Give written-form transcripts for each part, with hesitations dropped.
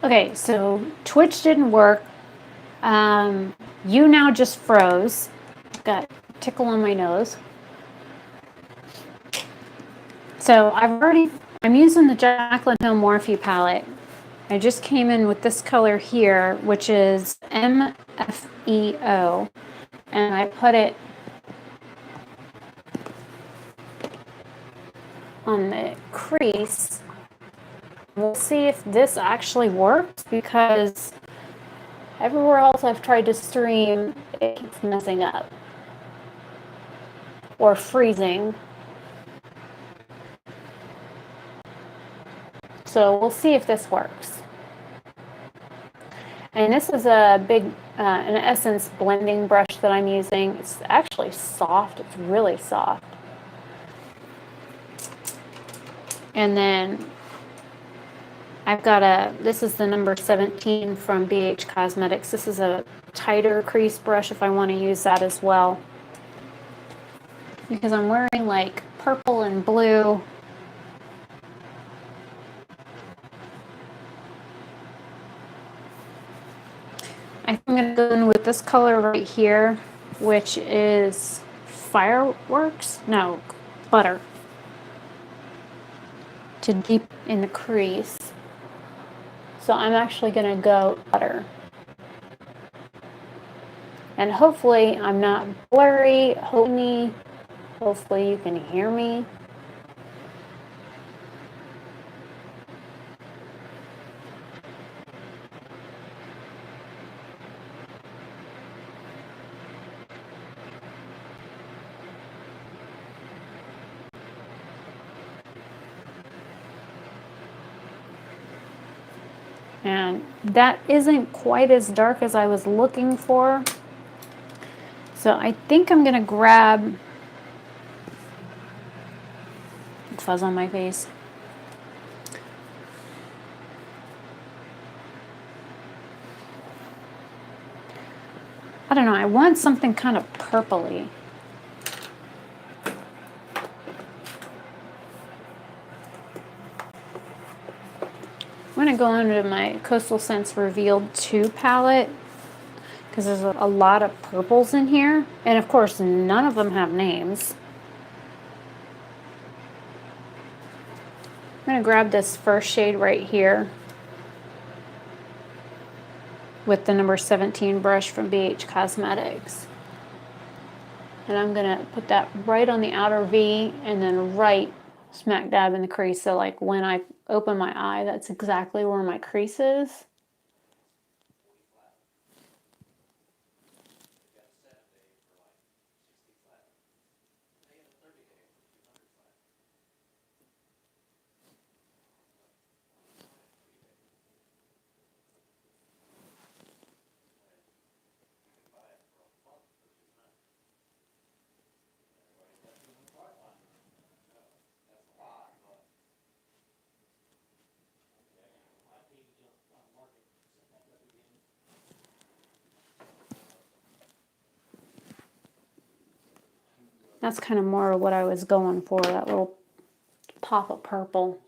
Okay, so Twitch didn't work. You now just froze. Got a tickle on my nose. So I'm using the Jaclyn Hill Morpheus Palette. I just came in with this color here, which is MFEO, and I put it on the crease. We'll see if this actually works, because everywhere else I've tried to stream, it keeps messing up or freezing. So we'll see if this works. And this is a big, an Essence blending brush that I'm using. It's actually soft. It's really soft. And then I've got this is the number 17 from BH Cosmetics. This is a tighter crease brush if I want to use that as well, because I'm wearing like purple and blue. I think I'm going to go in with this color right here, which is Butter, to deep in the crease. So I'm actually going to go Butter. And hopefully I'm not blurry. Hopefully you can hear me. And that isn't quite as dark as I was looking for. So I think I'm going to grab fuzz on my face. I don't know, I want something kind of purpley. I'm going to go into my Coastal Scents Revealed 2 palette, because there's a lot of purples in here. And of course, none of them have names. I'm going to grab this first shade right here with the number 17 brush from BH Cosmetics. And I'm going to put that right on the outer V, and then right smack dab in the crease. So like when I open my eye, that's exactly where my crease is. That's kind of more of what I was going for, that little pop of purple.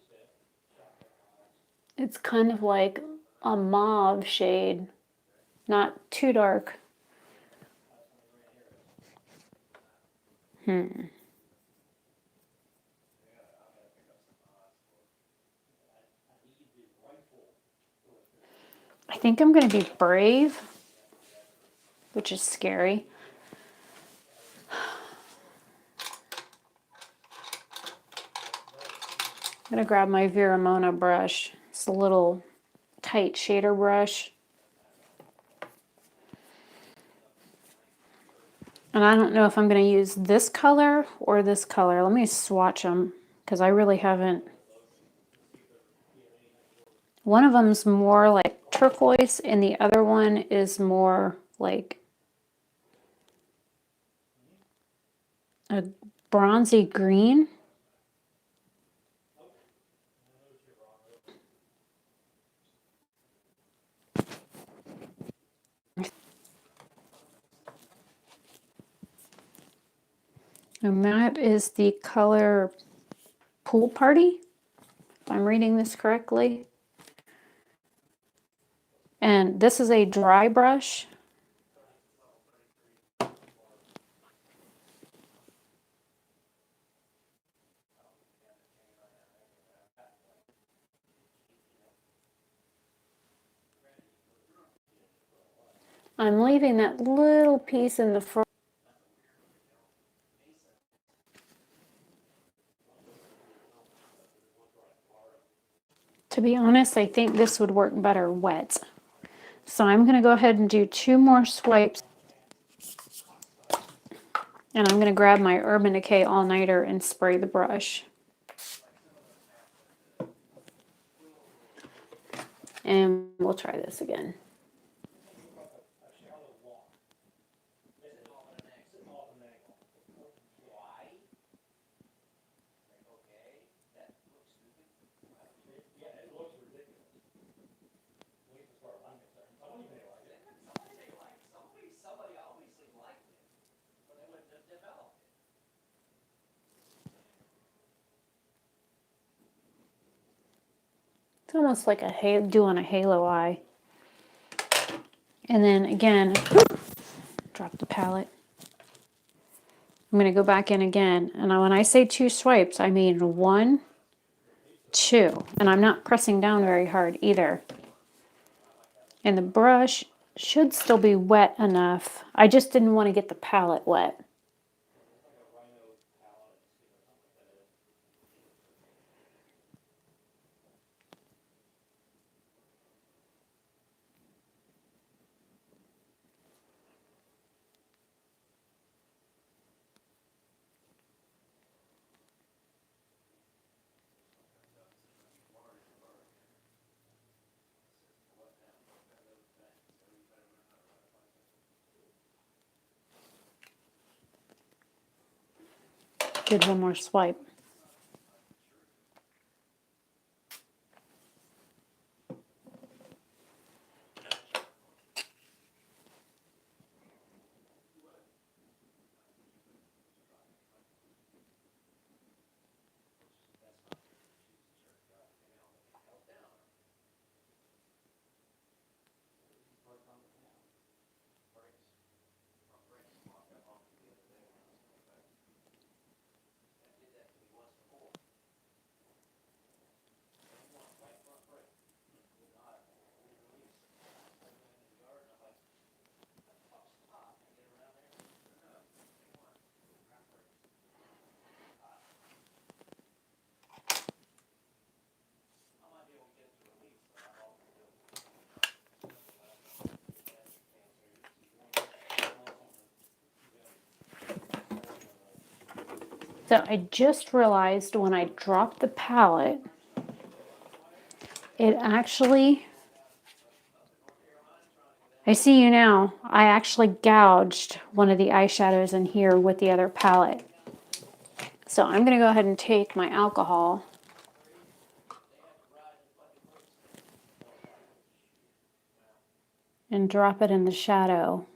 It's kind of like a mauve shade, not too dark. I think I'm going to be brave, which is scary. I'm going to grab my Veramona brush. It's a little tight shader brush. And I don't know if I'm going to use this color or this color. Let me swatch them, because I really haven't. One of them's more like turquoise, and the other one is more like a bronzy green. And that is the color Pool Party, if I'm reading this correctly. And this is a dry brush. I'm leaving that little piece in the front. To be honest, I think this would work better wet. So I'm going to go ahead and do 2 more swipes. And I'm going to grab my Urban Decay All-Nighter and spray the brush. And we'll try this again. It's almost like doing a halo eye. And then again, drop the palette. I'm going to go back in again. And when I say 2 swipes, I mean 1, 2. And I'm not pressing down very hard either. And the brush should still be wet enough. I just didn't want to get the palette wet. Did 1 more swipe. So I just realized when I dropped the palette, it actually, I see you now, I actually gouged one of the eyeshadows in here with the other palette. So I'm going to go ahead and take my alcohol and drop it in the shadow.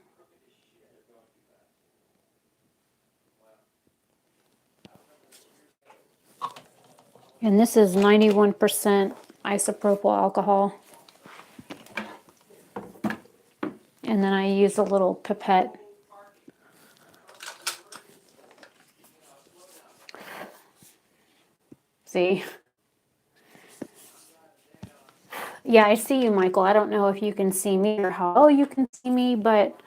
And this is 91% isopropyl alcohol. And then I use a little pipette. See? Yeah, I see you, Michael. I don't know if you can see me or how you can see me, but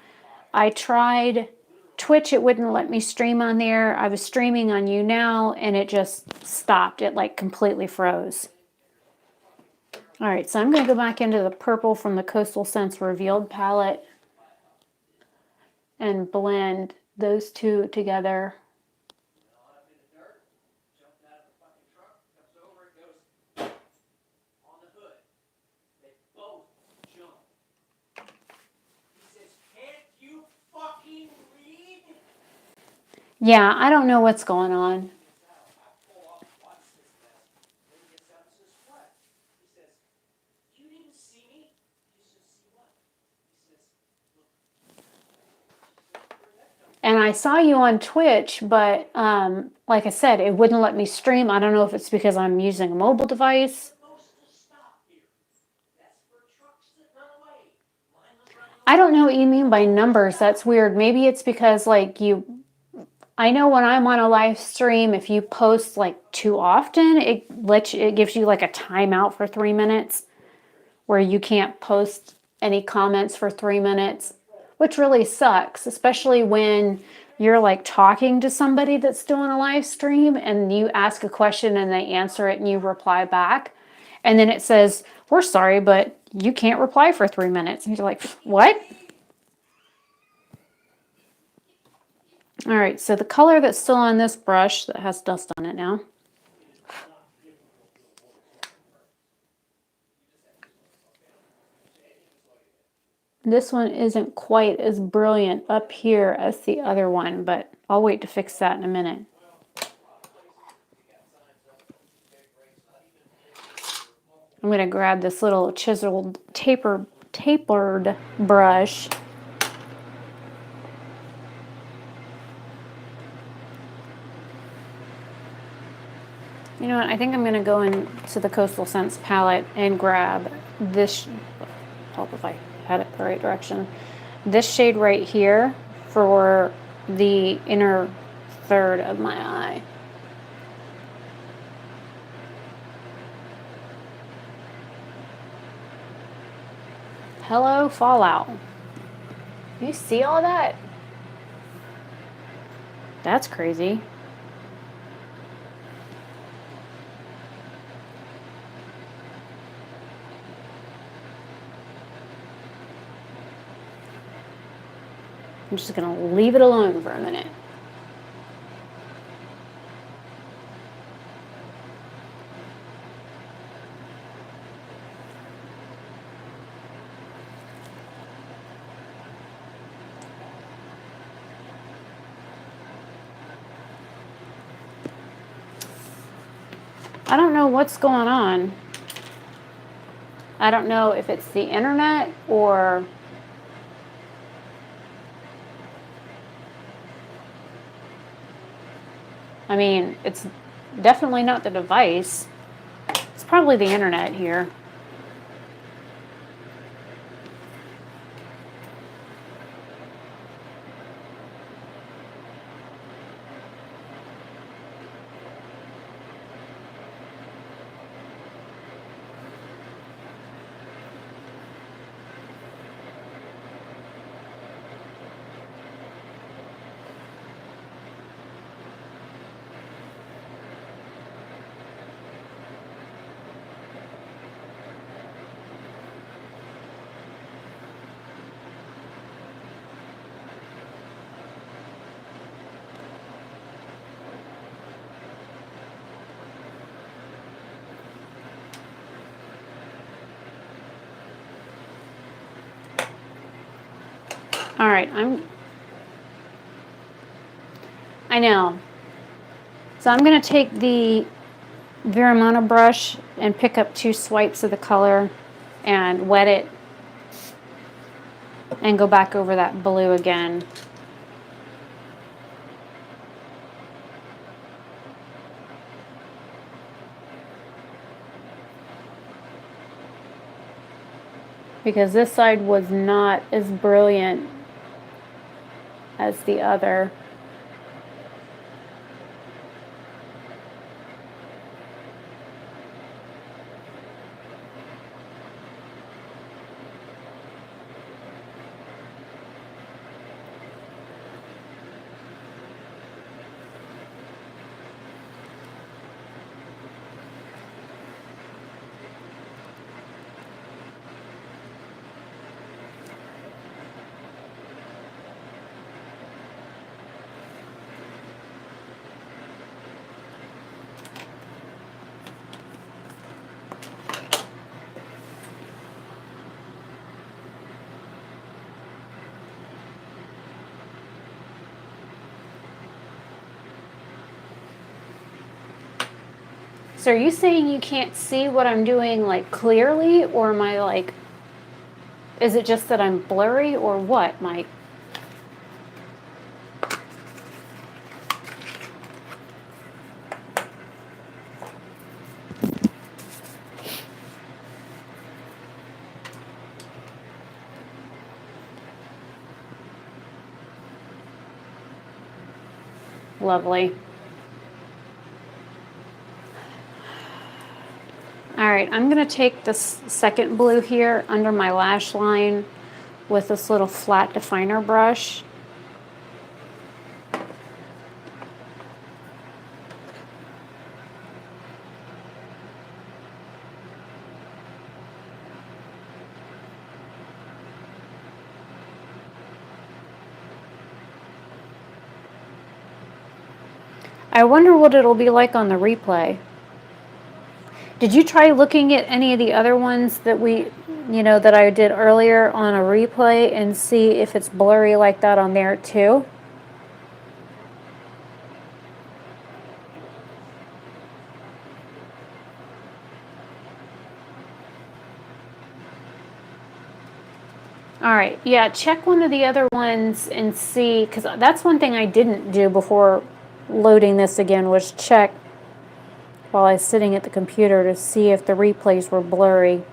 I tried Twitch. It wouldn't let me stream on there. I was streaming on You Now, and it just stopped. It like completely froze. All right, so I'm going to go back into the purple from the Coastal Scents Revealed palette and blend those 2 together. Yeah, I don't know what's going on. And I saw you on Twitch, but like I said, it wouldn't let me stream. I don't know if it's because I'm using a mobile device. I don't know what you mean by numbers. That's weird. Maybe it's because like I know when I'm on a live stream, if you post like too often, it gives you like a timeout for 3 minutes where you can't post any comments for 3 minutes, which really sucks, especially when you're like talking to somebody that's doing a live stream and you ask a question and they answer it and you reply back. And then it says, "We're sorry, but you can't reply for 3 minutes." And you're like, "What?" All right, so the color that's still on this brush that has dust on it now. This one isn't quite as brilliant up here as the other one, but I'll wait to fix that in a minute. I'm going to grab this little chiseled tapered brush. You know what? I think I'm going to go into the Coastal Scents palette and grab this. Hope if I had it the right direction. This shade right here for the inner third of my eye. Hello, Fallout. You see all that? That's crazy. I'm just going to leave it alone for a minute. I don't know what's going on. I don't know if it's the internet or I mean, it's definitely not the device. It's probably the internet here. All right, I know. So I'm going to take the Veramana brush and pick up 2 swipes of the color and wet it and go back over that blue again. Because this side was not as brilliant as the other. So are you saying you can't see what I'm doing like clearly, or am I like, is it just that I'm blurry or what, Mike? Lovely. All right, I'm going to take this second blue here under my lash line with this little flat definer brush. I wonder what it'll be like on the replay. Did you try looking at any of the other ones that that I did earlier on a replay and see if it's blurry like that on there too? All right, yeah, check one of the other ones and see, because that's one thing I didn't do before loading this again, was check while I was sitting at the computer to see if the replays were blurry.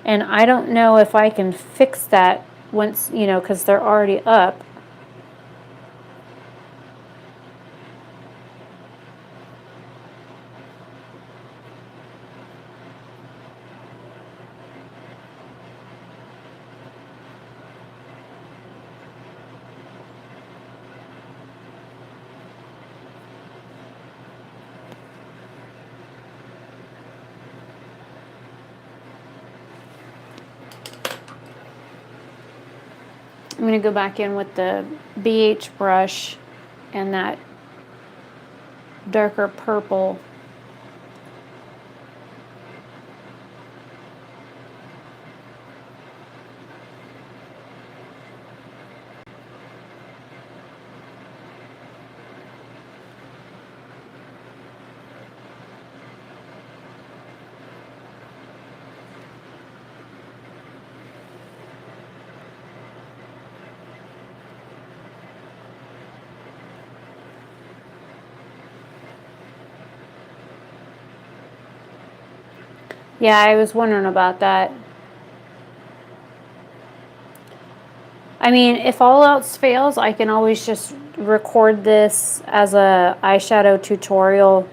And I don't know if I can fix that once, because they're already up. I'm going to go back in with the BH brush and that darker purple. Yeah, I was wondering about that. I mean, if all else fails, I can always just record this as a eyeshadow tutorial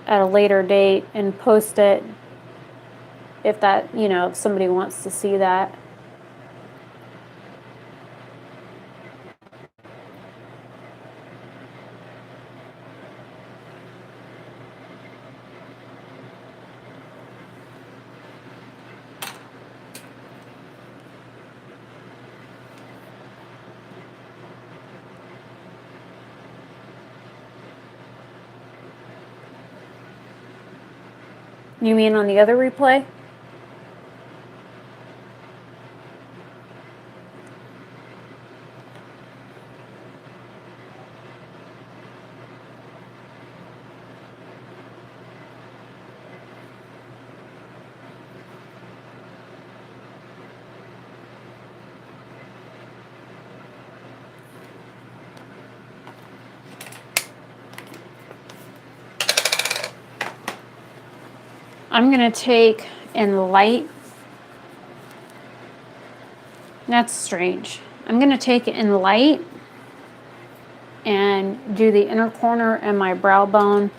at a later date and post it if that, if somebody wants to see that. You mean on the other replay? I'm going to take in light. That's strange. I'm going to take it in light and do the inner corner and my brow bone.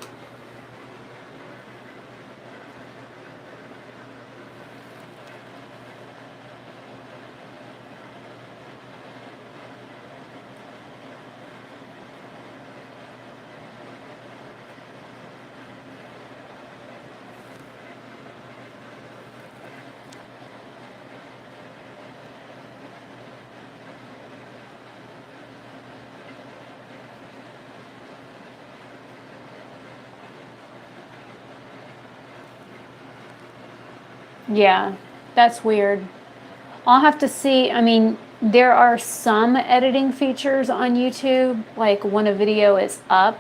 Yeah, that's weird. I'll have to see. I mean, there are some editing features on YouTube, like when a video is up,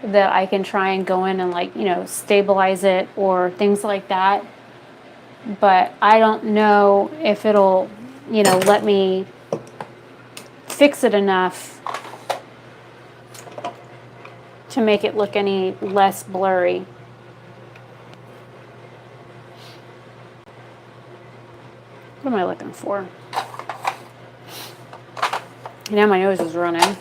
that I can try and go in and stabilize it or things like that. But I don't know if it'll, let me fix it enough to make it look any less blurry. What am I looking for? Now my nose is running.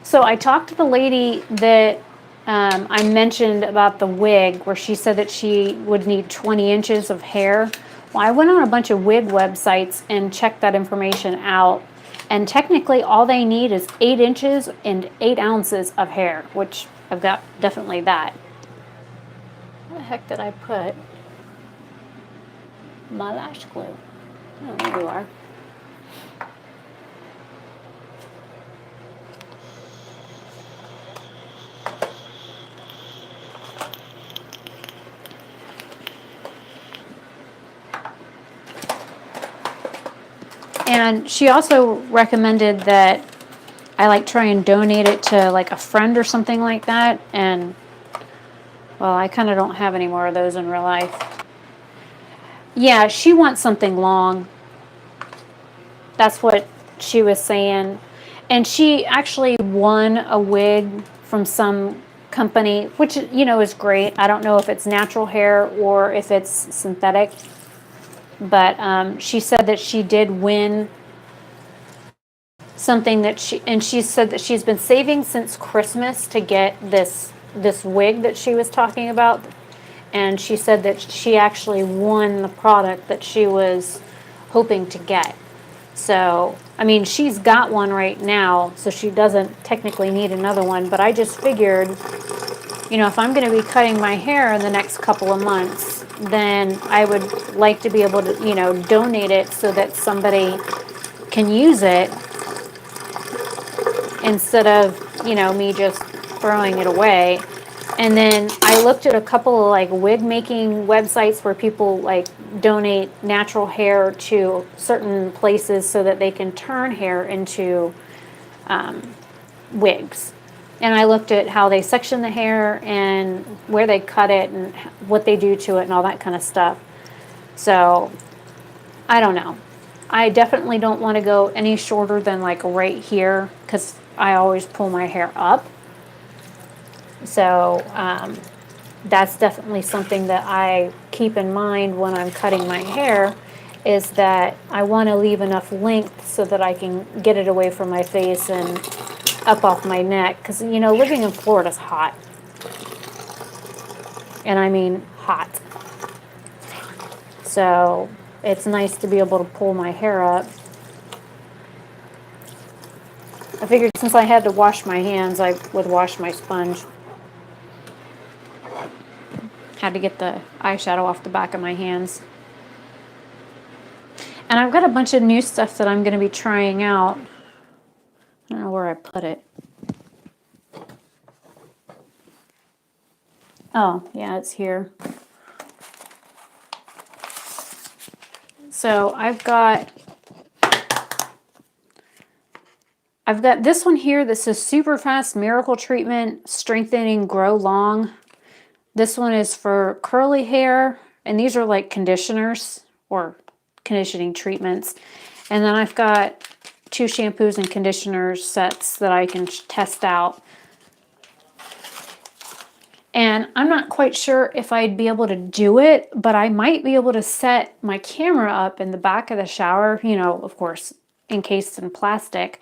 So I talked to the lady that I mentioned about the wig, where she said that she would need 20 inches of hair. Well, I went on a bunch of wig websites and checked that information out. And technically, all they need is 8 inches and 8 ounces of hair, which I've got definitely that. Where the heck did I put my lash glue? Oh, there you are. And she also recommended that I like try and donate it to like a friend or something like that. And well, I kind of don't have any more of those in real life. Yeah, she wants something long. That's what she was saying. And she actually won a wig from some company, which, you know, is great. I don't know if it's natural hair or if it's synthetic. But she said that she did win something that she said that she's been saving since Christmas to get this wig that she was talking about. And she said that she actually won the product that she was hoping to get. So, I mean, she's got one right now, so she doesn't technically need another one. But I just figured, you know, if I'm going to be cutting my hair in the next couple of months, then I would like to be able to, you know, donate it so that somebody can use it instead of, you know, me just throwing it away. And then I looked at a couple of like wig making websites where people like donate natural hair to certain places so that they can turn hair into wigs. And I looked at how they section the hair and where they cut it and what they do to it and all that kind of stuff. So I don't know. I definitely don't want to go any shorter than like right here because I always pull my hair up. So that's definitely something that I keep in mind when I'm cutting my hair, is that I want to leave enough length so that I can get it away from my face and up off my neck. Because, you know, living in Florida is hot. And I mean hot. So it's nice to be able to pull my hair up. I figured since I had to wash my hands, I would wash my sponge. Had to get the eyeshadow off the back of my hands. And I've got a bunch of new stuff that I'm going to be trying out. I don't know where I put it. Oh, yeah, it's here. So I've got this one here. This is Super Fast Miracle Treatment Strengthening Grow Long. This one is for curly hair, and these are like conditioners or conditioning treatments. And then I've got 2 shampoos and conditioners sets that I can test out. And I'm not quite sure if I'd be able to do it, but I might be able to set my camera up in the back of the shower, you know, of course, encased in plastic,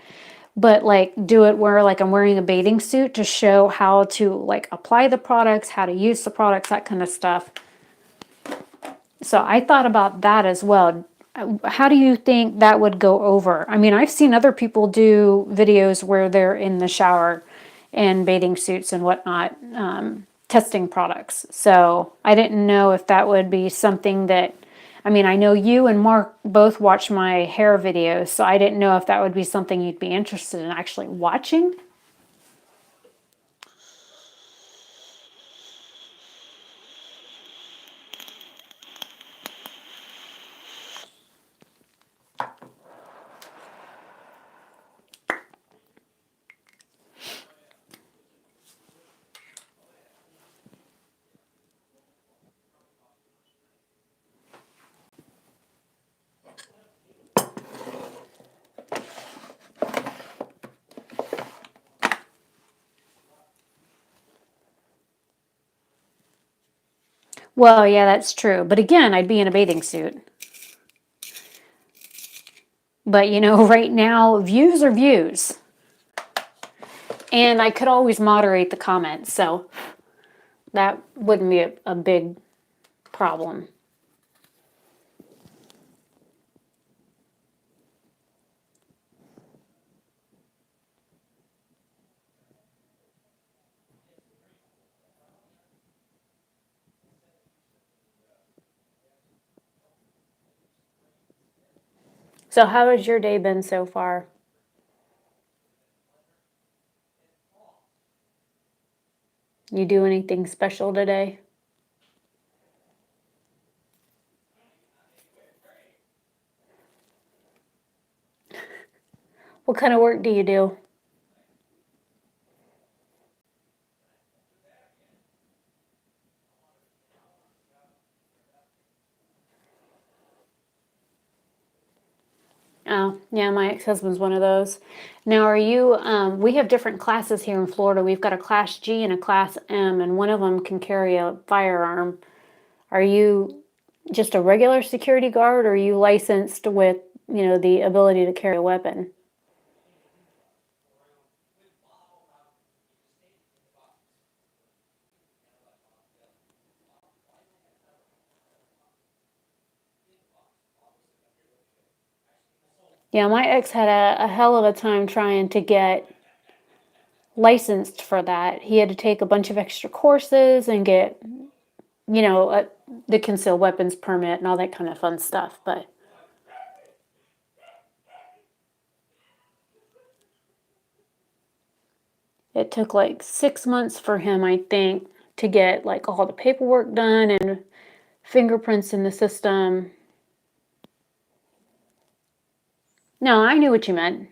but like do it where like I'm wearing a bathing suit to show how to like apply the products, how to use the products, that kind of stuff. So I thought about that as well. How do you think that would go over? I mean, I've seen other people do videos where they're in the shower in bathing suits and whatnot, testing products. So I didn't know if that would be something that, I mean, I know you and Mark both watch my hair videos, so I didn't know if that would be something you'd be interested in actually watching. Well, yeah, that's true. But again, I'd be in a bathing suit. But you know, right now, views are views. And I could always moderate the comments, so that wouldn't be a big problem. So how has your day been so far? You do anything special today? What kind of work do you do? Oh, yeah, my ex-husband's one of those. Now, are you, we have different classes here in Florida. We've got a Class G and a Class M, and one of them can carry a firearm. Are you just a regular security guard, or are you licensed with, you know, the ability to carry a weapon? Yeah, my ex had a hell of a time trying to get licensed for that. He had to take a bunch of extra courses and get, you know, the concealed weapons permit and all that kind of fun stuff. But it took like 6 months for him, I think, to get like all the paperwork done and fingerprints in the system. No, I knew what you meant.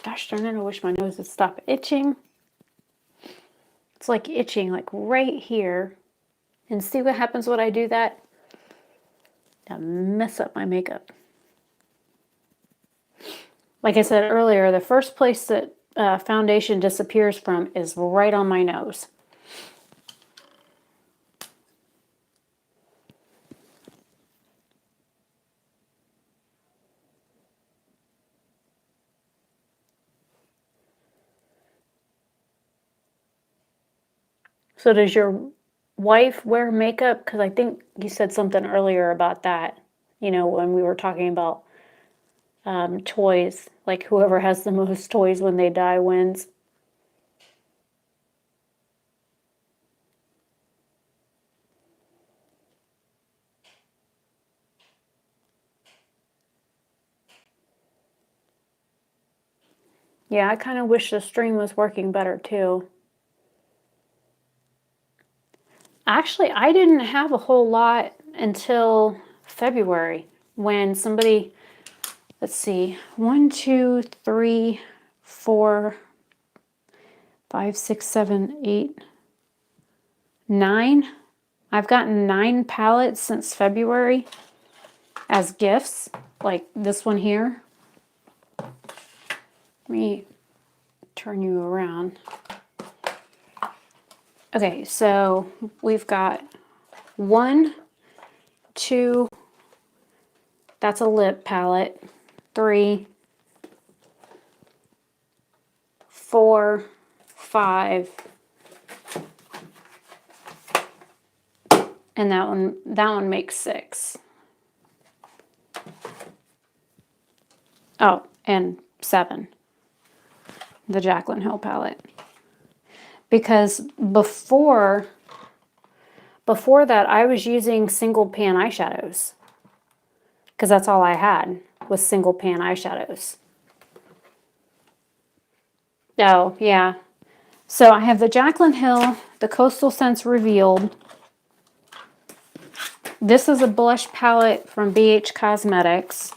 Gosh darn it, I wish my nose would stop itching. It's like itching like right here. And see what happens when I do that? I mess up my makeup. Like I said earlier, the first place that foundation disappears from is right on my nose. So does your wife wear makeup? Because I think you said something earlier about that, you know, when we were talking about toys, like whoever has the most toys when they die wins. Yeah, I kind of wish the stream was working better too. Actually, I didn't have a whole lot until February when somebody, let's see, 1, 2, 3, 4, 5, 6, 7, 8, 9. I've gotten 9 palettes since February as gifts, like this one here. Let me turn you around. Okay, so we've got 1, 2, that's a lip palette, 3, 4, 5, and that one makes 6. Oh, and 7. The Jaclyn Hill palette. Because before that, I was using single pan eyeshadows. Because that's all I had was single pan eyeshadows. Oh, yeah. So I have the Jaclyn Hill, the Coastal Scents Revealed. This is a blush palette from BH Cosmetics.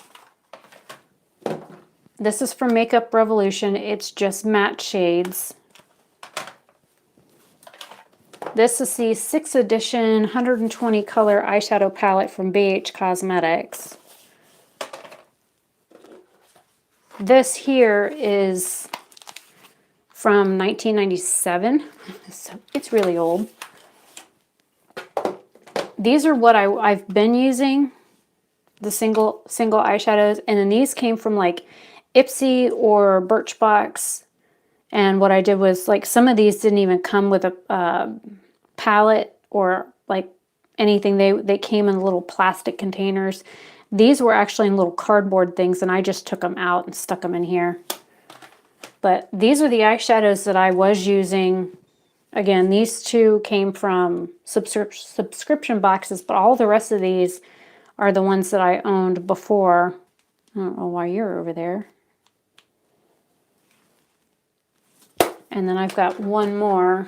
This is from Makeup Revolution. It's just matte shades. This is the 6th edition 120 color eyeshadow palette from BH Cosmetics. This here is from 1997, so it's really old. These are what I've been using, the single eyeshadows, and then these came from like Ipsy or Birchbox. And what I did was, like, some of these didn't even come with a palette or like anything. They came in little plastic containers. These were actually in little cardboard things, and I just took them out and stuck them in here. But these are the eyeshadows that I was using. Again, these two came from subscription boxes, but all the rest of these are the ones that I owned before. I don't know why you're over there. And then I've got one more.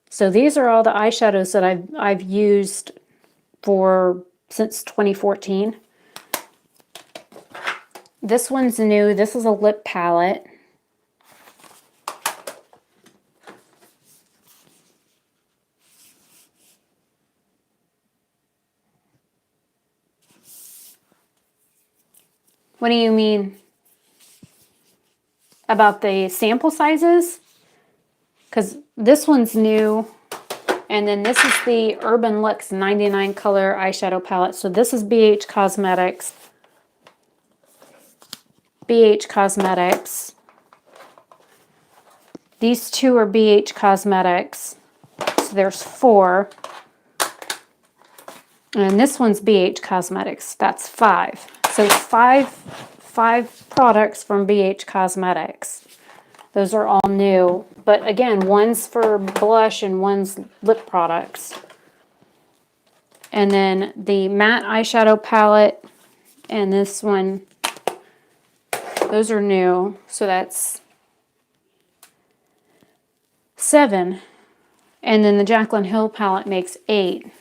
So these are all the eyeshadows that I've used since 2014. This one's new. This is a lip palette. What do you mean about the sample sizes? Because this one's new. And then this is the Urban Lux 99 color eyeshadow palette. So this is BH Cosmetics. BH Cosmetics. These two are BH Cosmetics. So there's 4. And this one's BH Cosmetics. That's 5. So five products from BH Cosmetics. Those are all new. But again, one's for blush and one's lip products. And then the matte eyeshadow palette and this one, those are new. So that's 7. And then the Jaclyn Hill palette makes 8.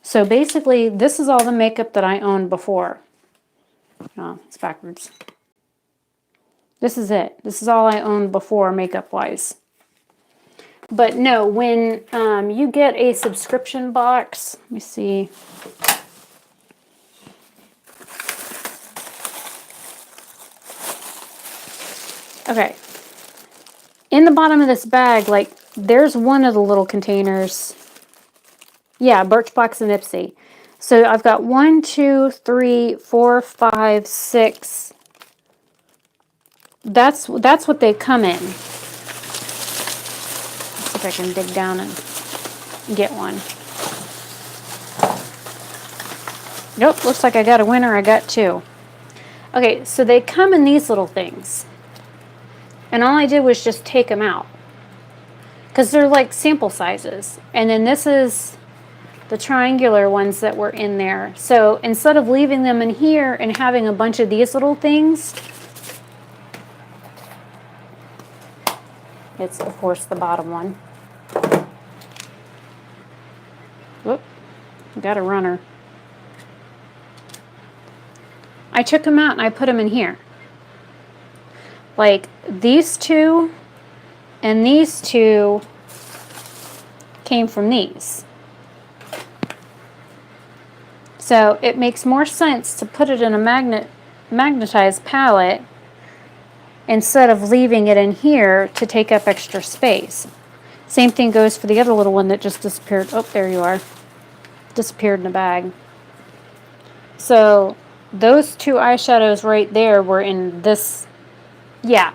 So basically, this is all the makeup that I owned before. Oh, it's backwards. This is it. This is all I owned before makeup-wise. But no, when you get a subscription box, let me see. Okay. In the bottom of this bag, like, there's one of the little containers. Yeah, Birchbox and Ipsy. So I've got 1, 2, 3, 4, 5, 6. That's what they come in. Let's see if I can dig down and get one. Nope, looks like I got a winner. I got 2. Okay, so they come in these little things. And all I did was just take them out. Because they're like sample sizes. And then this is the triangular ones that were in there. So instead of leaving them in here and having a bunch of these little things, it's, of course, the bottom one. Whoop, got a runner. I took them out and I put them in here. Like these two and these two came from these. So it makes more sense to put it in a magnetized palette instead of leaving it in here to take up extra space. Same thing goes for the other little one that just disappeared. Oh, there you are. Disappeared in the bag. So those 2 eyeshadows right there were in this. Yeah.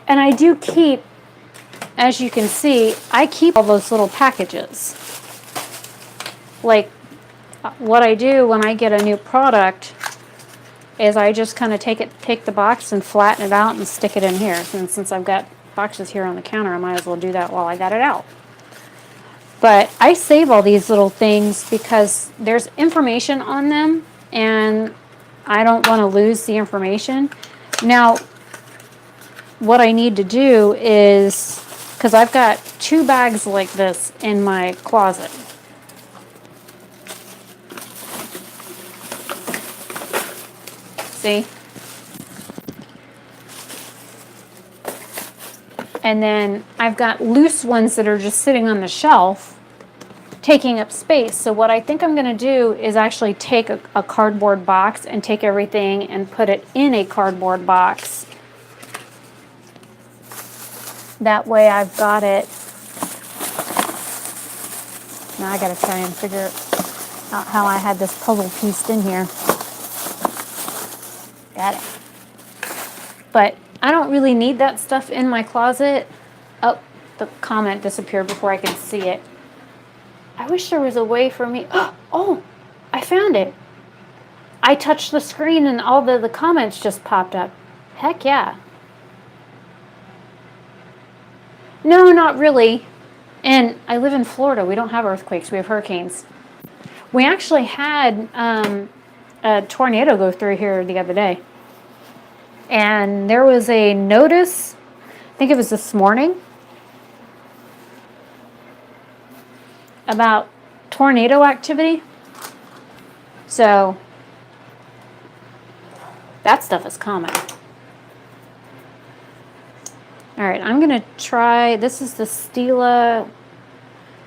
And I do keep, as you can see, I keep all those little packages. Like, what I do when I get a new product is I just kind of take the box and flatten it out and stick it in here. And since I've got boxes here on the counter, I might as well do that while I got it out. But I save all these little things because there's information on them and I don't want to lose the information. Now, what I need to do is, because I've got 2 bags like this in my closet. see? And then I've got loose ones that are just sitting on the shelf, taking up space. So what I think I'm going to do is actually take a cardboard box and take everything and put it in a cardboard box. That way I've got it. Now I got to try and figure out how I had this puzzle pieced in here. Got it. But I don't really need that stuff in my closet. Oh, the comment disappeared before I could see it. I wish there was a way for me. Oh, I found it. I touched the screen and all the comments just popped up. Heck yeah. No, not really. And I live in Florida. We don't have earthquakes. We have hurricanes. We actually had a tornado go through here the other day. And there was a notice, I think it was this morning, about tornado activity. So that stuff is common. All right, I'm going to try, this is the Stila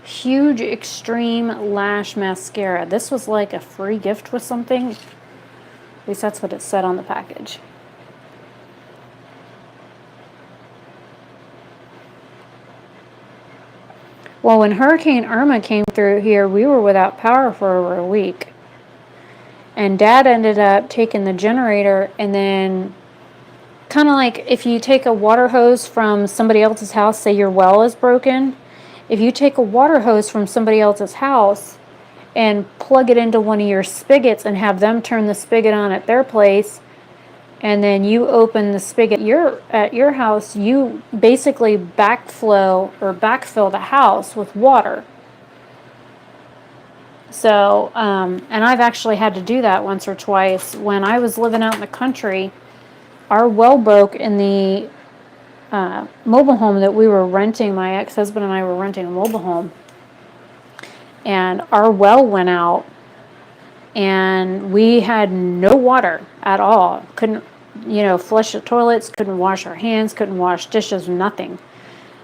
Huge Extreme Lash Mascara. This was like a free gift with something. At least that's what it said on the package. Well, when Hurricane Irma came through here, we were without power for over a week. And Dad ended up taking the generator and then kind of like if you take a water hose from somebody else's house, say your well is broken. If you take a water hose from somebody else's house and plug it into one of your spigots and have them turn the spigot on at their place, and then you open the spigot at your house, you basically backflow or backfill the house with water. So, and I've actually had to do that once or twice. When I was living out in the country, our well broke in the mobile home that we were renting. My ex-husband and I were renting a mobile home. And our well went out, and we had no water at all. Couldn't, flush the toilets, couldn't wash our hands, couldn't wash dishes, nothing.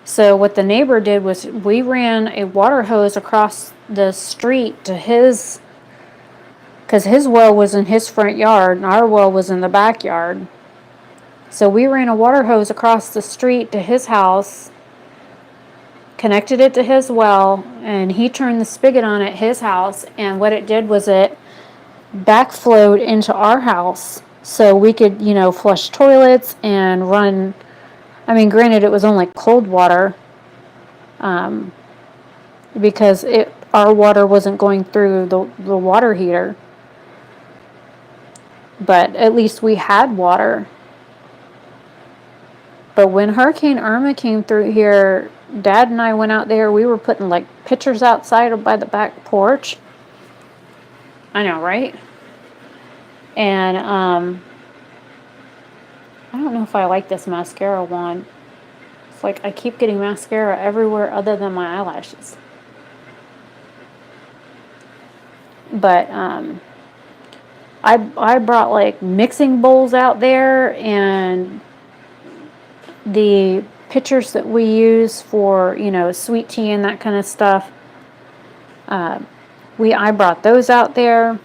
So what the neighbor did was we ran a water hose across the street to his, because his well was in his front yard and our well was in the backyard. So we ran a water hose across the street to his house, connected it to his well, and he turned the spigot on at his house, and what it did was it backflowed into our house so we could, flush toilets and run. I mean, granted, it was only cold water because our water wasn't going through the water heater, but at least we had water. But when Hurricane Irma came through here, Dad and I went out there. We were putting like pictures outside by the back porch. I know, right? And I don't know if I like this mascara wand. It's like I keep getting mascara everywhere other than my eyelashes. But I brought like mixing bowls out there, and the pitchers that we use for, sweet tea and that kind of stuff. I brought those out there,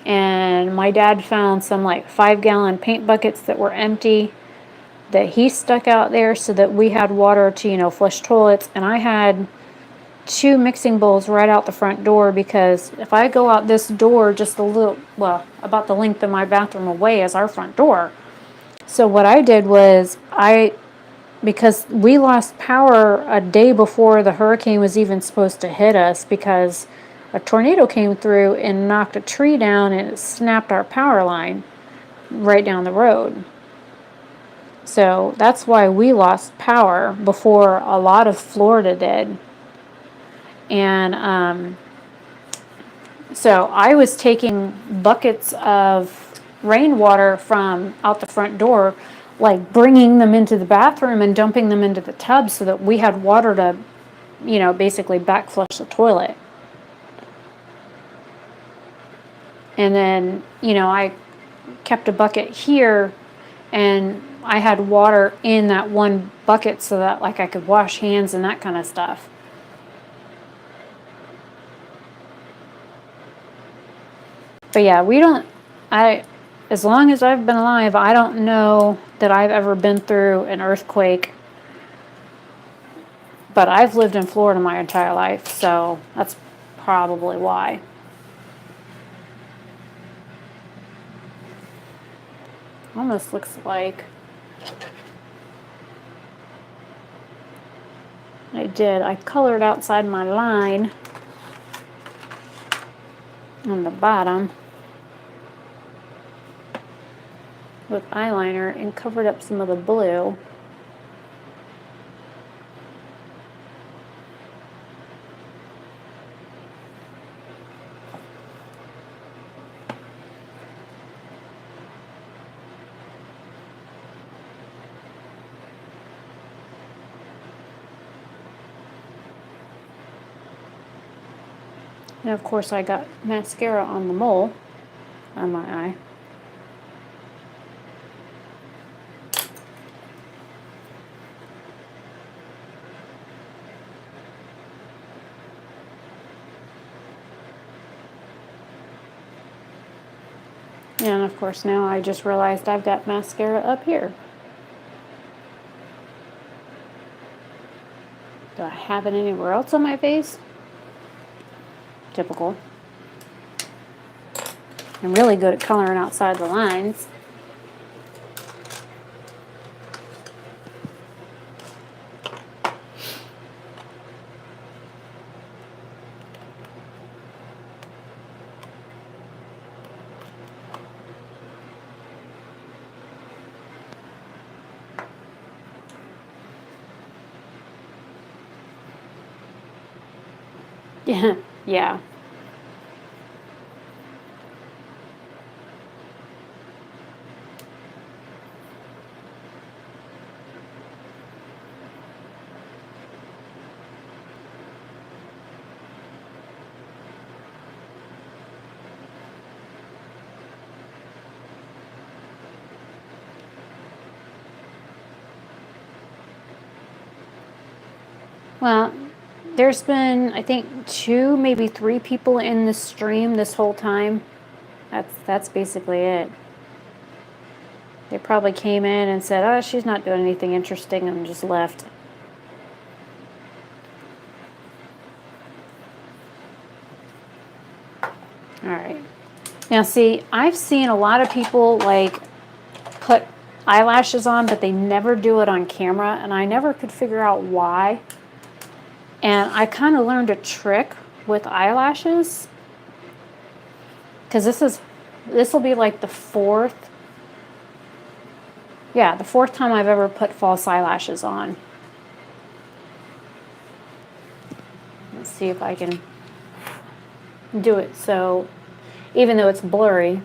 and my dad found some like 5-gallon paint buckets that were empty that he stuck out there so that we had water to, flush toilets. And I had 2 mixing bowls right out the front door, because if I go out this door just a little, well, about the length of my bathroom away is our front door. So what I did was because we lost power a day before the hurricane was even supposed to hit us, because a tornado came through and knocked a tree down and it snapped our power line right down the road. So that's why we lost power before a lot of Florida did. And so I was taking buckets of rainwater from out the front door, like bringing them into the bathroom and dumping them into the tub so that we had water to, basically backflush the toilet. And then, I kept a bucket here, and I had water in that one bucket so that like I could wash hands and that kind of stuff. But yeah, as long as I've been alive, I don't know that I've ever been through an earthquake. But I've lived in Florida my entire life, so that's probably why. Almost looks like I colored outside my line on the bottom with eyeliner and covered up some of the blue. And of course I got mascara on the mole on my eye. And of course now I just realized I've got mascara up here. Do I have it anywhere else on my face? Typical. I'm really good at coloring outside the lines. Yeah, yeah. Well, there's been, I think, 2, maybe 3 people in the stream this whole time. That's basically it. They probably came in and said, "Oh, she's not doing anything interesting," and just left. All right. Now, see, I've seen a lot of people like put eyelashes on, but they never do it on camera, and I never could figure out why. And I kind of learned a trick with eyelashes, because this will be like the fourth time I've ever put false eyelashes on. Let's see if I can do it so, even though it's blurry.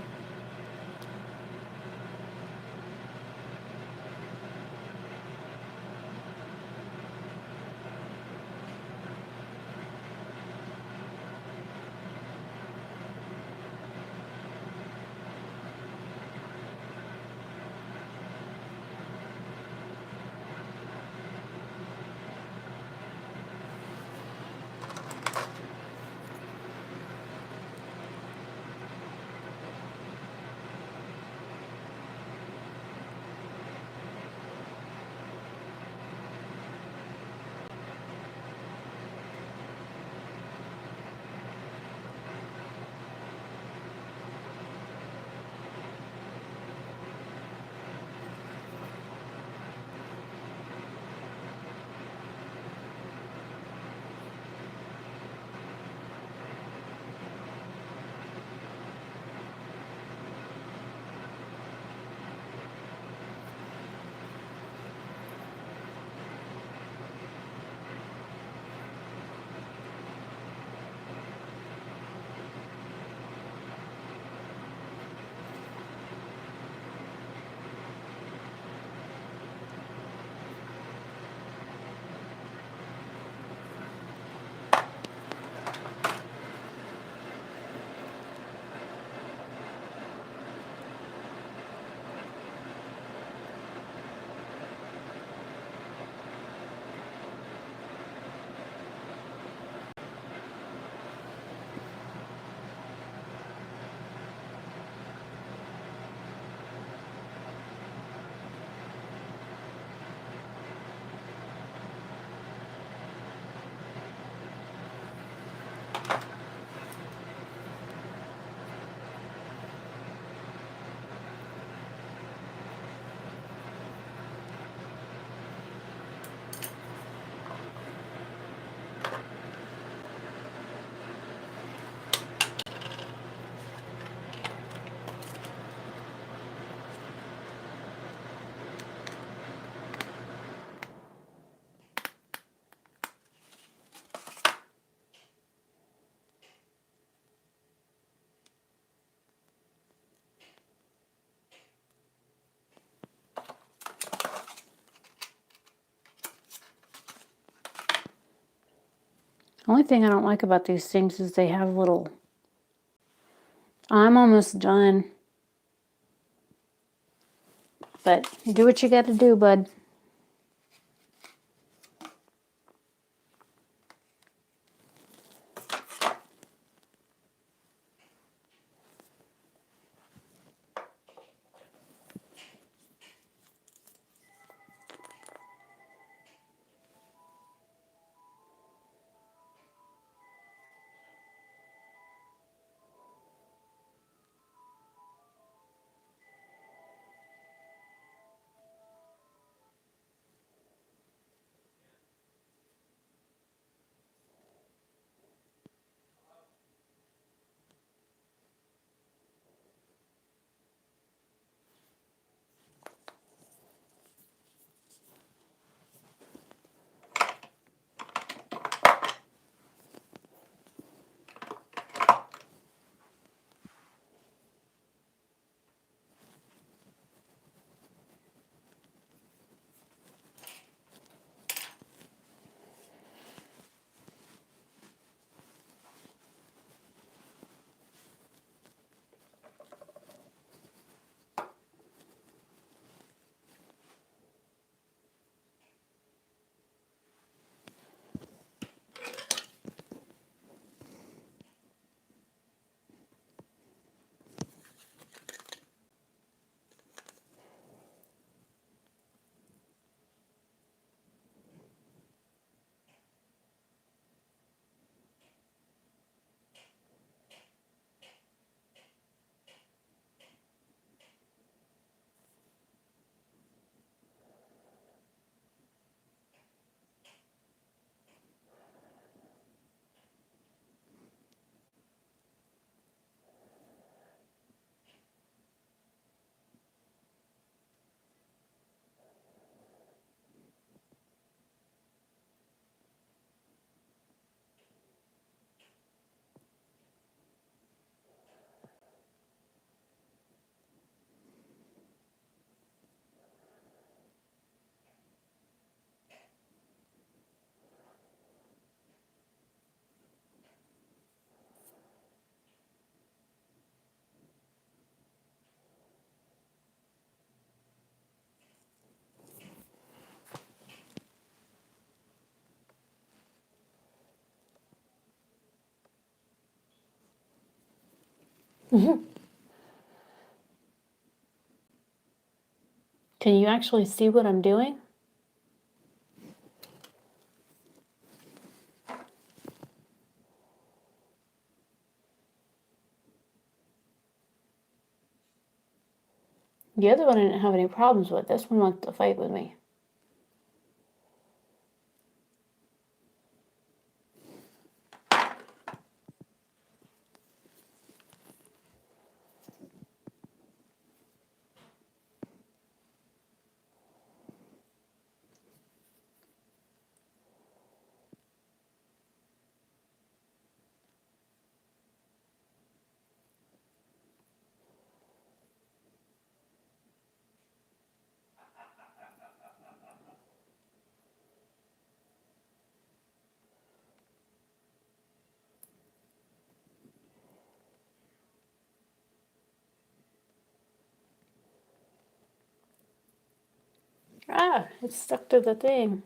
only thing I don't like about these things is they have little... I'm almost done. But do what you got to do, bud. Can you actually see what I'm doing? The other one I didn't have any problems with. This one wants to fight with me. Ah, it's stuck to the thing.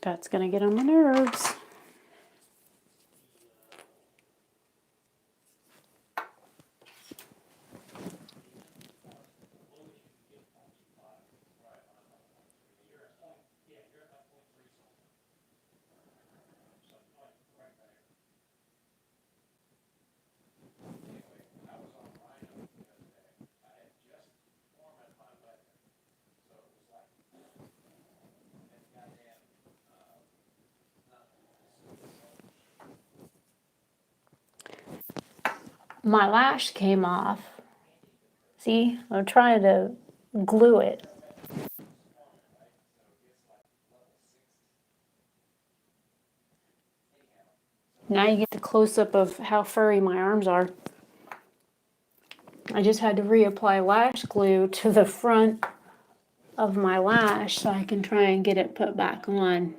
That's going to get on my nerves. My lash came off. See, I'm trying to glue it. Now you get the close-up of how furry my arms are. I just had to reapply lash glue to the front of my lash so I can try and get it put back on.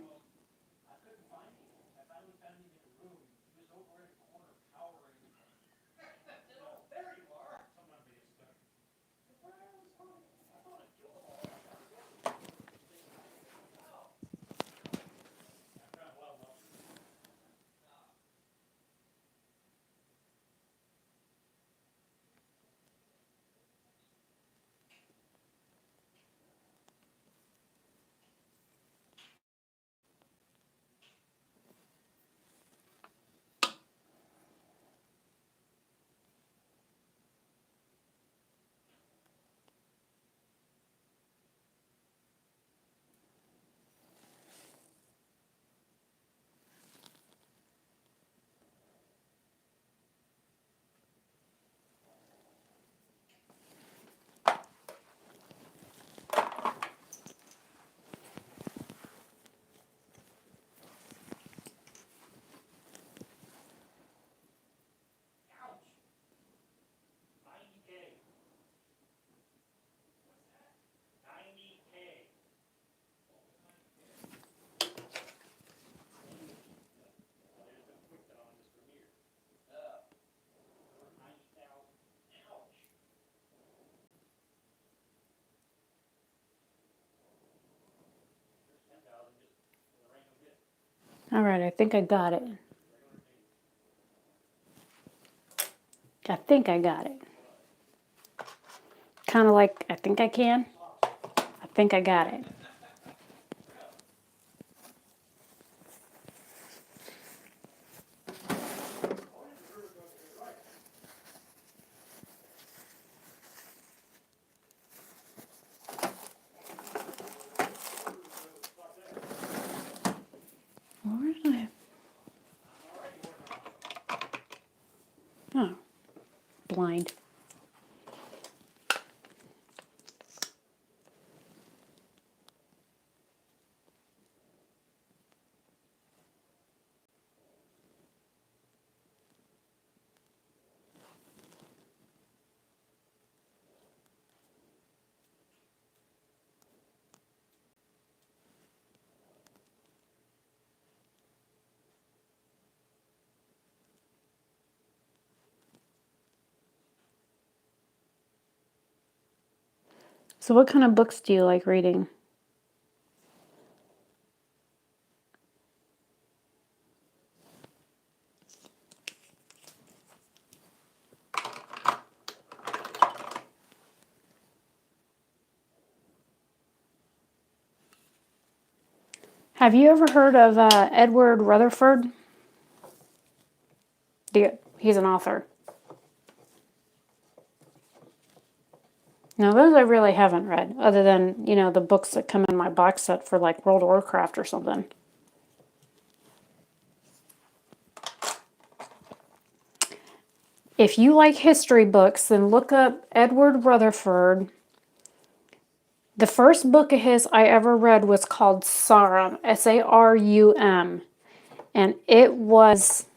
All right, I think I got it. I think I got it. Kind of like, I think I can. I think I got it. Where did I? Oh, blind. So what kind of books do you like reading? Have you ever heard of Edward Rutherford? He's an author. Now, those I really haven't read, other than, you know, the books that come in my box set for like World of Warcraft or something. If you like history books, then look up Edward Rutherford. The first book of his I ever read was called Sarum, S-A-R-U-M. And it was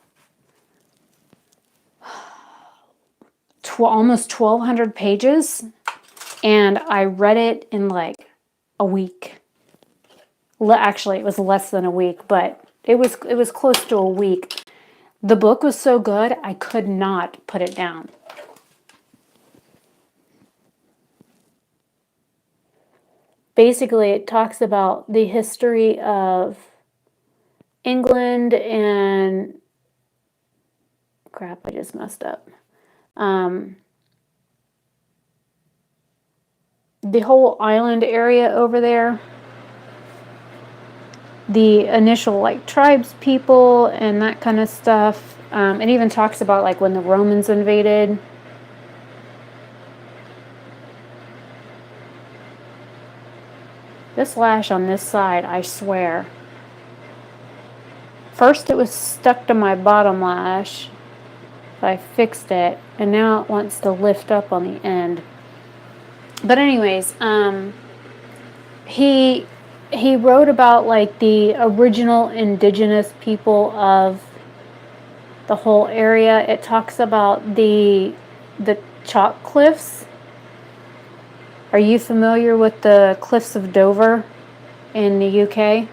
almost 1,200 pages. And I read it in like a week. Actually, it was less than a week, but it was close to a week. The book was so good, I could not put it down. Basically, it talks about the history of England and crap, I just messed up. The whole island area over there. The initial like tribes people and that kind of stuff. It even talks about like when the Romans invaded. This lash on this side, I swear. First it was stuck to my bottom lash. So I fixed it. And now it wants to lift up on the end. But anyways, he wrote about like the original indigenous people of the whole area. It talks about the chalk cliffs. Are you familiar with the cliffs of Dover in the UK?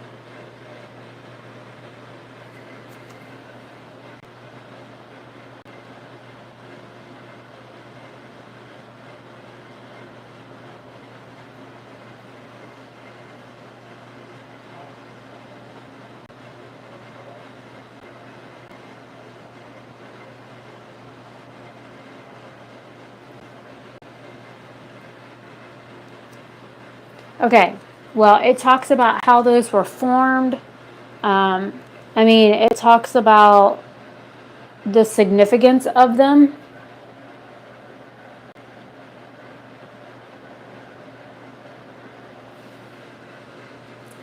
Okay, well, it talks about how those were formed. I mean, it talks about the significance of them.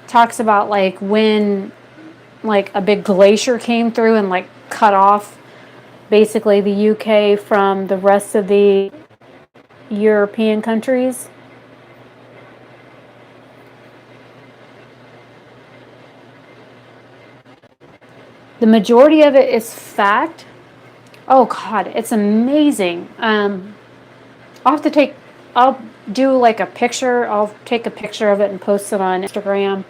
Talks about like when like a big glacier came through and like cut off basically the UK from the rest of the European countries. The majority of it is fact. Oh God, it's amazing. I'll do like a picture. I'll take a picture of it and post it on Instagram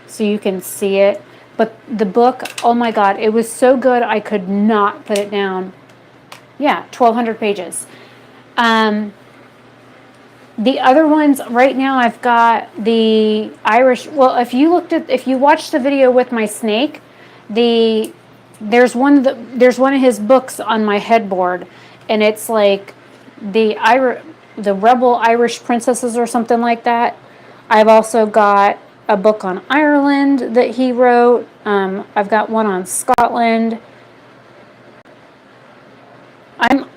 so you can see it. But the book, oh my God, it was so good I could not put it down. Yeah, 1,200 pages. The other ones right now, I've got the Irish. Well, if you watched the video with my snake, there's one of his books on my headboard, and it's like the rebel Irish princesses or something like that. I've also got a book on Ireland that he wrote. I've got one on Scotland.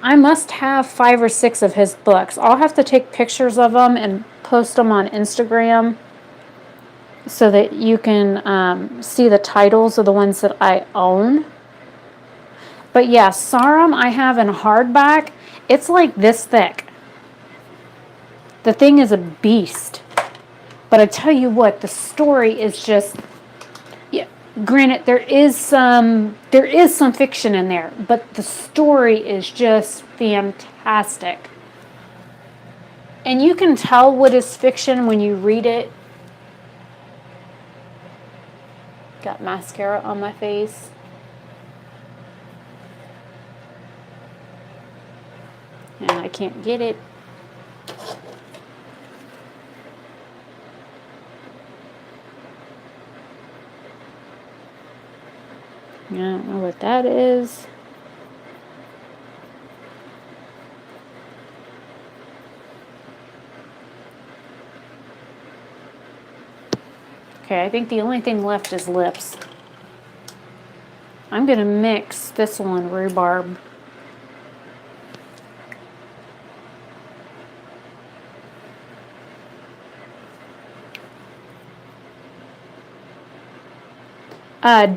I must have 5 or 6 of his books. I'll have to take pictures of them and post them on Instagram so that you can see the titles of the ones that I own. But yeah, Sarum I have in hardback. It's like this thick. The thing is a beast. But I tell you what, the story is just, yeah, granted there is some fiction in there, but the story is just fantastic. And you can tell what is fiction when you read it. Got mascara on my face. And I can't get it. I don't know what that is. Okay, I think the only thing left is lips. I'm going to mix this one, rhubarb.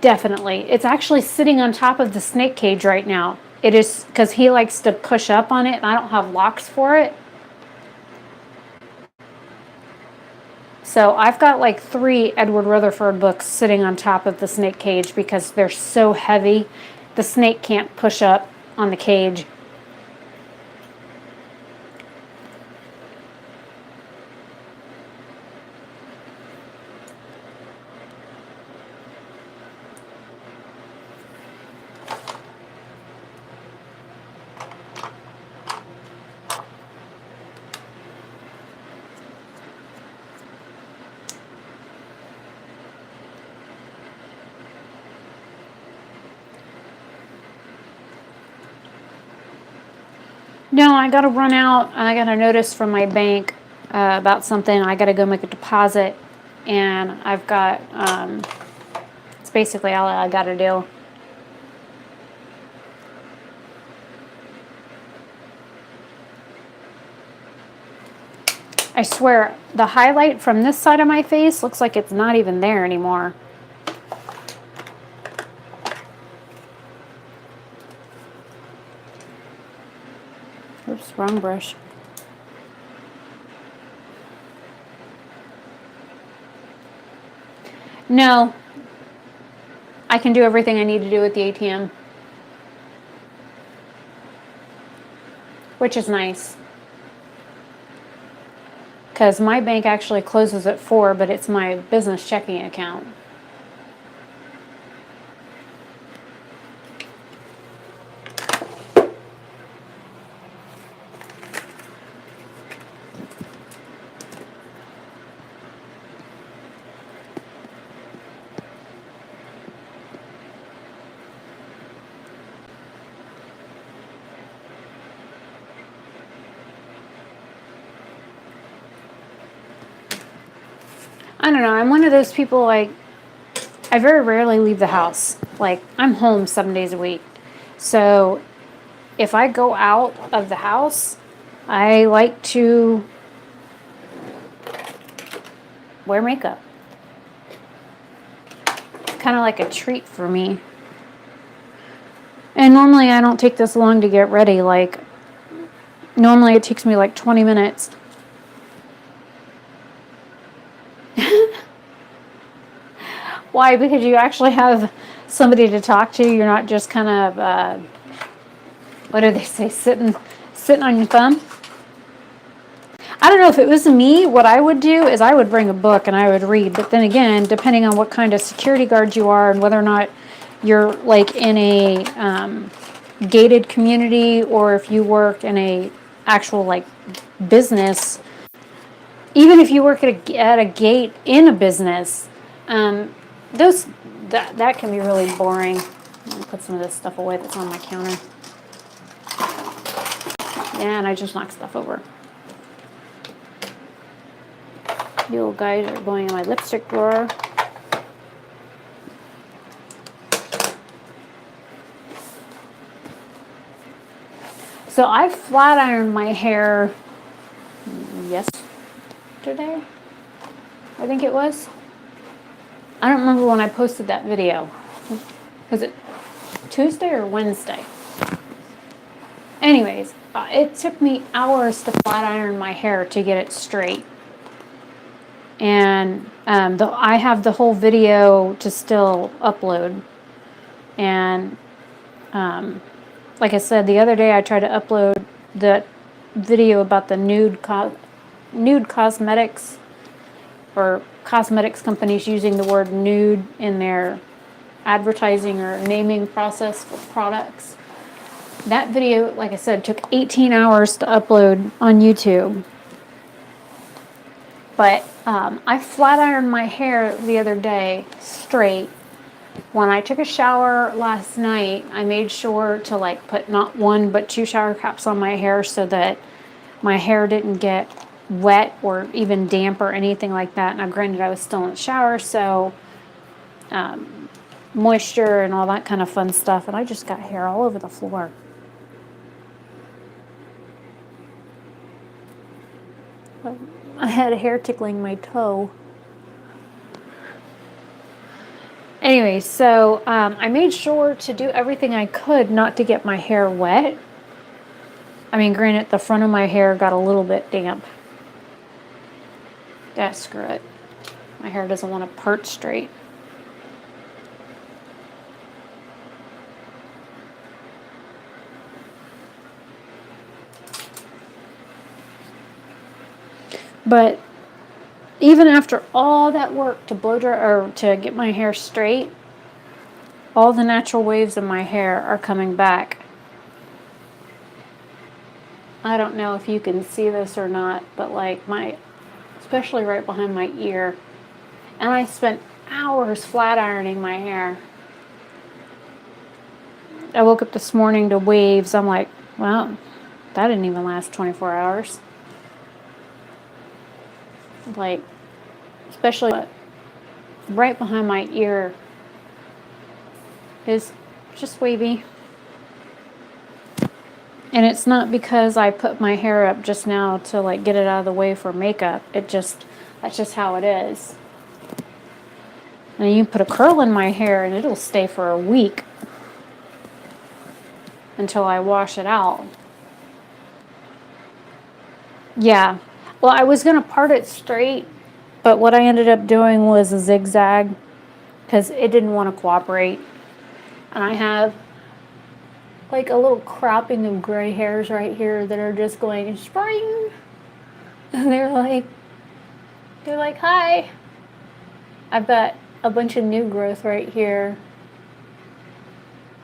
Definitely. It's actually sitting on top of the snake cage right now. It is because he likes to push up on it, and I don't have locks for it. So I've got like 3 Edward Rutherford books sitting on top of the snake cage because they're so heavy. The snake can't push up on the cage. No, I gotta run out. I got a notice from my bank about something. I gotta go make a deposit, and I've got, it's basically all I gotta do. I swear, the highlight from this side of my face looks like it's not even there anymore. Oops, wrong brush. No, I can do everything I need to do at the ATM, which is nice. Because my bank actually closes at 4, but it's my business checking account. I don't know, I'm one of those people, like, I very rarely leave the house. Like, I'm home 7 days a week. So, if I go out of the house, I like to wear makeup. It's kind of like a treat for me. And normally I don't take this long to get ready. Like, normally it takes me like 20 minutes. Why? Because you actually have somebody to talk to. You're not just kind of, what do they say, sitting on your thumb. I don't know, if it was me, what I would do is I would bring a book and I would read. But then again, depending on what kind of security guard you are and whether or not you're like in a gated community, or if you work in a actual like business, even if you work at a gate in a business, that can be really boring. I'm gonna put some of this stuff away that's on my counter. Yeah, and I just knocked stuff over. You little guys are going in my lipstick drawer. So I flat ironed my hair yesterday, I think it was. I don't remember when I posted that video. Was it Tuesday or Wednesday? Anyways, it took me hours to flat iron my hair to get it straight. And I have the whole video to still upload. And like I said, the other day I tried to upload the video about the nude cosmetics, or cosmetics companies using the word nude in their advertising or naming process for products. That video, like I said, took 18 hours to upload on YouTube. But I flat ironed my hair the other day straight. When I took a shower last night, I made sure to like put not 1 but 2 shower caps on my hair so that my hair didn't get wet or even damp or anything like that. Now granted, I was still in the shower, so moisture and all that kind of fun stuff, and I just got hair all over the floor. I had hair tickling my toe. Anyway, so I made sure to do everything I could not to get my hair wet. I mean, granted, the front of my hair got a little bit damp. Yeah, screw it. My hair doesn't want to part straight. But even after all that work to blow dry or to get my hair straight, all the natural waves of my hair are coming back. I don't know if you can see this or not, but like especially right behind my ear. And I spent hours flat ironing my hair. I woke up this morning to waves. I'm like, well, That didn't even last 24 hours. Like, especially right behind my ear is just wavy. And it's not because I put my hair up just now to like get it out of the way for makeup. That's just how it is. And you can put a curl in my hair and it'll stay for a week until I wash it out. Yeah. Well, I was going to part it straight, but what I ended up doing was a zigzag because it didn't want to cooperate. And I have like a little cropping of gray hairs right here that are just going spring. And they're like, hi. I've got a bunch of new growth right here.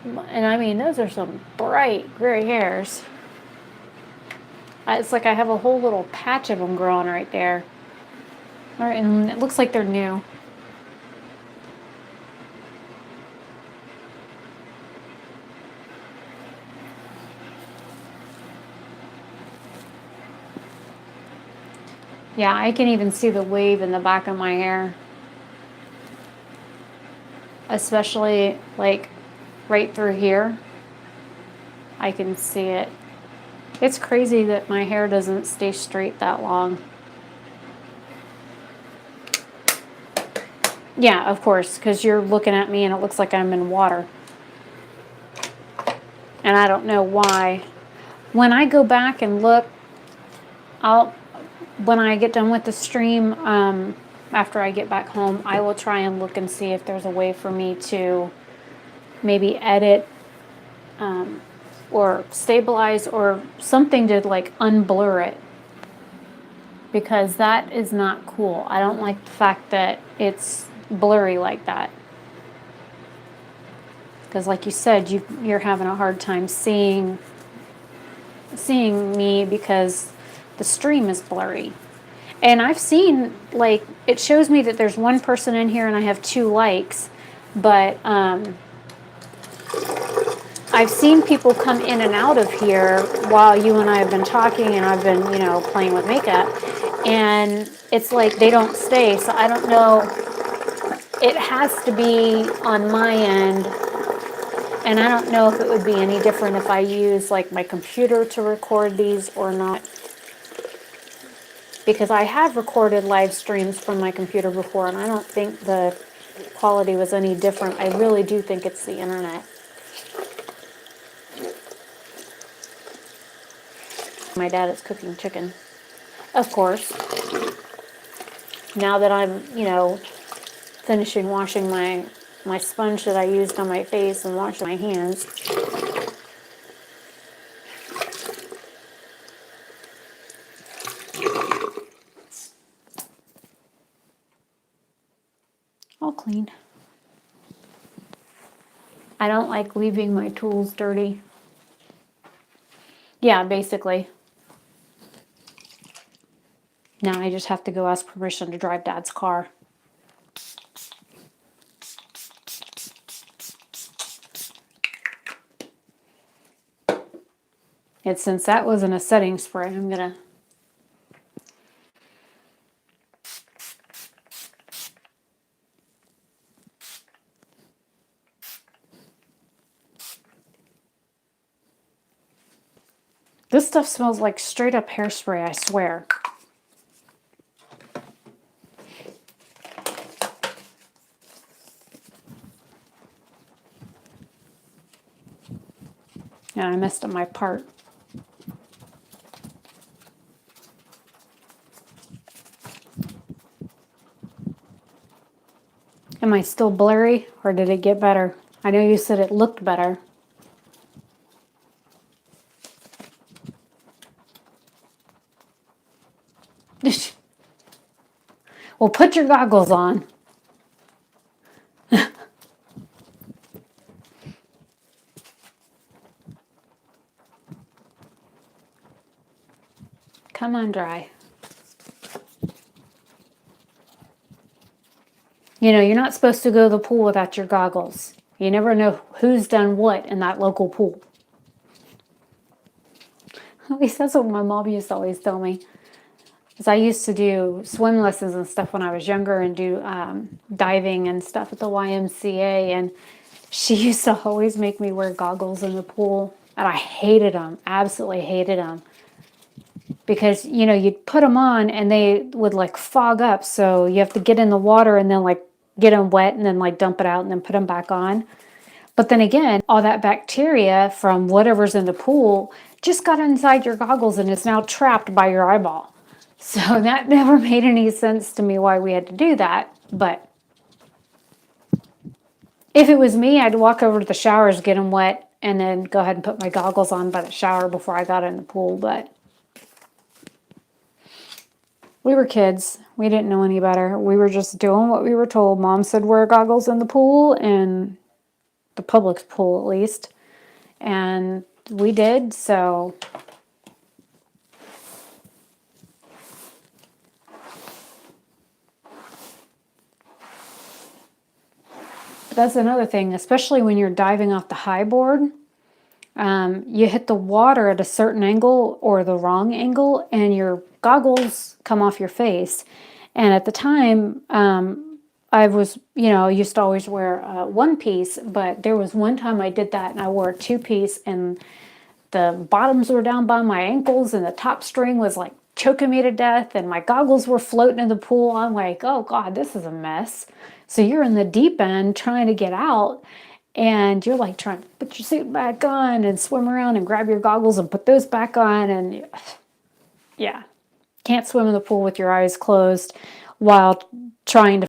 And I mean, those are some bright gray hairs. It's like I have a whole little patch of them growing right there. All right, and it looks like they're new. Yeah, I can even see the wave in the back of my hair. Especially like right through here. I can see it. It's crazy that my hair doesn't stay straight that long. Yeah, of course, because you're looking at me and it looks like I'm in water. And I don't know why. When I go back and look, when I get done with the stream, after I get back home, I will try and look and see if there's a way for me to maybe edit or stabilize or something to like unblur it, because that is not cool. I don't like the fact that it's blurry like that, because like you said, you're having a hard time seeing me because the stream is blurry. And I've seen, like, it shows me that there's one person in here and I have 2 likes, but I've seen people come in and out of here while you and I have been talking and I've been, playing with makeup, and it's like they don't stay. So I don't know. It has to be on my end, and I don't know if it would be any different if I use like my computer to record these or not. Because I have recorded live streams from my computer before, and I don't think the quality was any different. I really do think it's the internet. My dad is cooking chicken. Of course. Now that I'm, finishing washing my sponge that I used on my face and washing my hands. All clean. I don't like leaving my tools dirty. Yeah, basically. Now I just have to go ask permission to drive Dad's car. And since that wasn't a setting spray, I'm gonna This stuff smells like straight up hairspray, I swear. Yeah, I messed up my part. Am I still blurry, or did it get better? I know you said it looked better. Well, put your goggles on. Come on, dry. You're not supposed to go to the pool without your goggles. You never know who's done what in that local pool. At least that's what my mom used to always tell me. Because I used to do swim lessons and stuff when I was younger and do diving and stuff at the YMCA. And she used to always make me wear goggles in the pool. And I hated them, absolutely hated them. Because, you know, you'd put them on and they would like fog up. So you have to get in the water and then like get them wet and then like dump it out and then put them back on. But then again, all that bacteria from whatever's in the pool just got inside your goggles and is now trapped by your eyeball. So that never made any sense to me why we had to do that. But if it was me, I'd walk over to the showers, get them wet, and then go ahead and put my goggles on by the shower before I got in the pool. But we were kids. We didn't know any better. We were just doing what we were told. Mom said wear goggles in the pool, and the public pool at least. And we did, so that's another thing, especially when you're diving off the high board. You hit the water at a certain angle or the wrong angle, and your goggles come off your face. And at the time, I was, you know, used to always wear one piece, but there was one time I did that and I wore a two piece, and the bottoms were down by my ankles and the top string was like choking me to death, and my goggles were floating in the pool. I'm like, oh God, this is a mess. So you're in the deep end trying to get out, and you're like trying to put your suit back on and swim around and grab your goggles and put those back on. And yeah, can't swim in the pool with your eyes closed while trying to